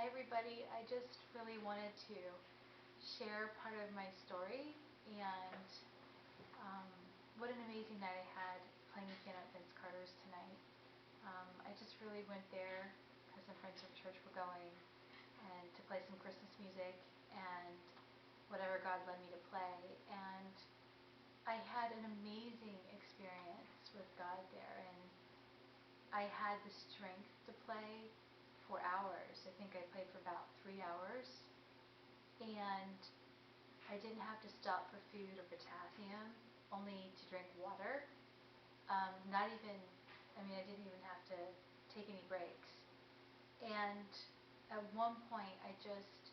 Hi everybody, I just really wanted to share part of my story and what an amazing night I had playing the piano at Vince Carter's tonight. I just really went there because some friends from church were going and to play some Christmas music and whatever God led me to play, and I had an amazing experience with God there, and I had the strength to play for hours. I think I played for about 3 hours, and I didn't have to stop for food or potassium, only to drink water. Not even, I didn't even have to take any breaks. And at one point, I just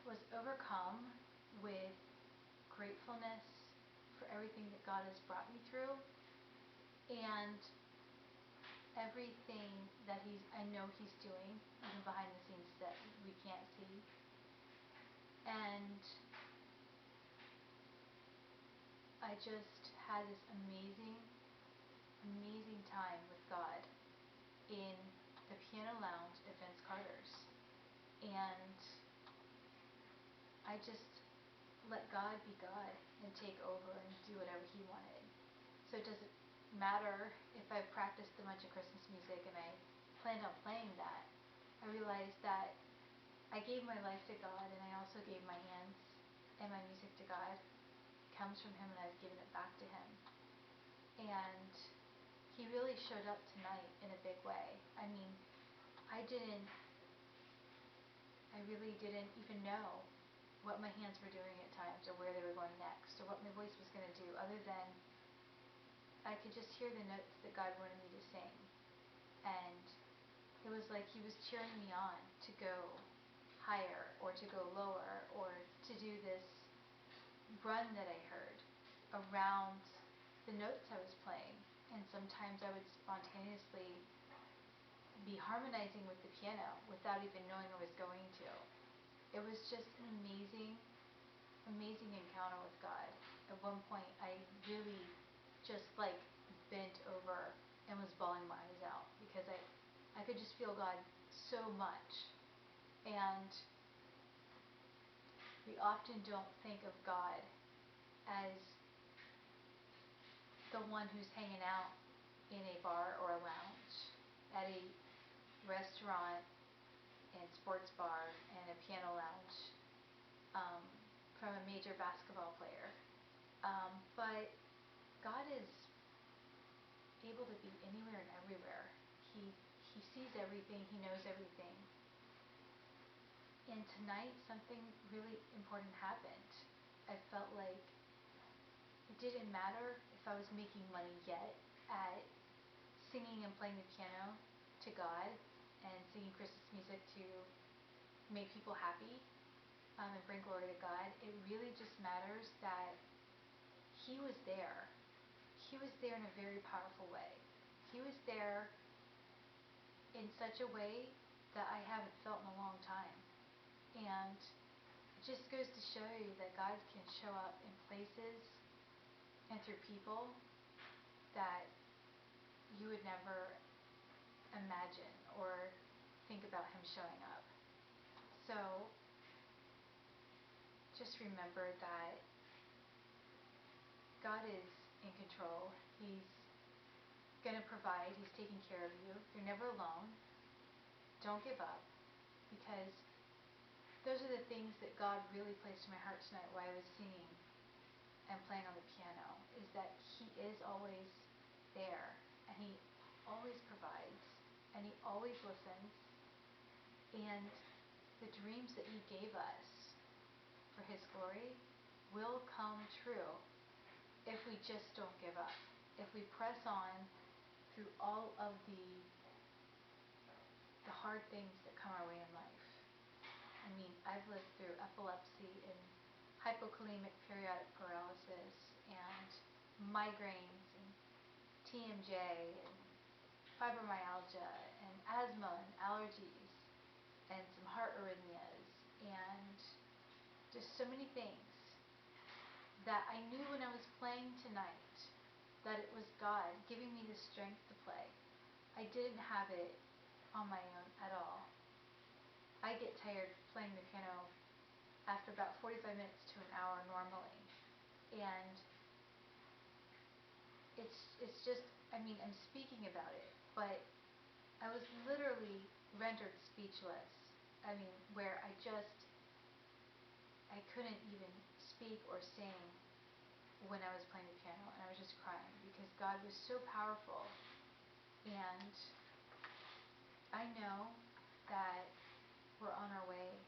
was overcome with gratefulness for everything that God has brought me through, and everything that I know He's doing, even behind the scenes that we can't see. And I just had this amazing time with God in the piano lounge at Vince Carter's. And I just let God be God and take over and do whatever He wanted. So it doesn't matter if I've practiced a bunch of Christmas music and I planned on playing that. I realized that I gave my life to God, and I also gave my hands and my music to God. It comes from Him, and I've given it back to Him. And He really showed up tonight in a big way. I really didn't even know what my hands were doing at times, or where they were going next, or what my voice was going to do, other than I could just hear the notes that God wanted me to sing. And it was like He was cheering me on to go higher, or to go lower, or to do this run that I heard around the notes I was playing. And sometimes I would spontaneously be harmonizing with the piano without even knowing I was going to. It was just an amazing encounter with God. At one point, I really just bent over and was bawling my eyes out, because I could just feel God so much. And we often don't think of God as the one who's hanging out in a bar or a lounge, at a restaurant and sports bar and a piano lounge, from a major basketball player. But God is able to be anywhere and everywhere. He sees everything. He knows everything. And tonight, something really important happened. I felt like it didn't matter if I was making money yet at singing and playing the piano to God and singing Christmas music to make people happy, and bring glory to God. It really just matters that He was there. He was there in a very powerful way. He was there in such a way that I haven't felt in a long time. And it just goes to show you that God can show up in places and through people that you would never imagine or think about Him showing up. So just remember that God is in control. He's going to provide. He's taking care of you. You're never alone. Don't give up, because those are the things that God really placed in my heart tonight while I was singing and playing on the piano, is that He is always there, and He always provides, and He always listens, and the dreams that He gave us for His glory will come true if we just don't give up, if we press on through all of the hard things that come our way in life. I've lived through epilepsy and hypokalemic periodic paralysis and migraines and TMJ and fibromyalgia and asthma and allergies and some heart arrhythmias and just so many things that I knew when I was playing tonight that it was God giving me the strength to play. I didn't have it on my own at all. I get tired playing the piano after about 45 minutes to an hour normally. And it's just, I mean, I'm speaking about it, but I was literally rendered speechless. I mean, where I couldn't even speak or sing when I was playing the piano, and I was just crying because God was so powerful. And I know that we're on our way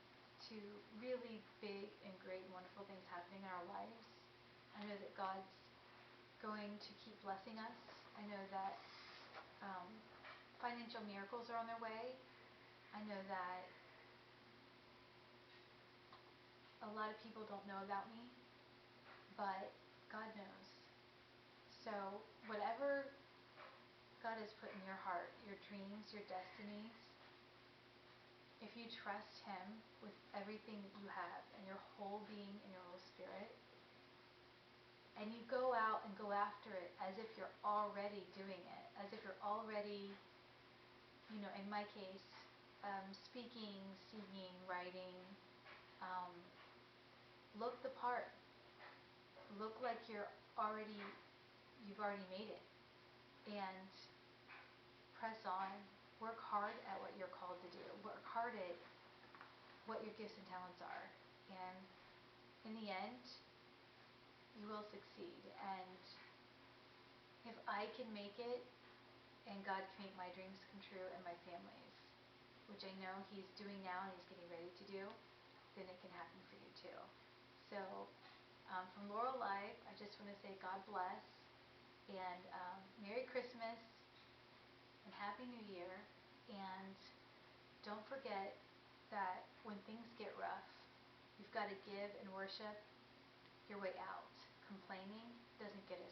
to really big and great and wonderful things happening in our lives. I know that God's going to keep blessing us. I know that um, financial miracles are on their way. I know that a lot of people don't know about me, but God knows. So whatever God has put in your heart, your dreams, your destinies, if you trust Him with everything that you have and your whole being and your whole spirit, and you go out and go after it as if you're already doing it, as if you're already, in my case, speaking, singing, writing, um, look the part. Look like you've already made it. And press on. Work hard at what you're called to do. Work hard at what your gifts and talents are. And in the end, you will succeed. And if I can make it, and God can make my dreams come true and my family's, which I know He's doing now and He's getting ready to do, then it can happen for you too. So from Laurel Live, I just want to say God bless and Merry Christmas and Happy New Year. And don't forget that when things get rough, you've got to give and worship your way out. Complaining doesn't get us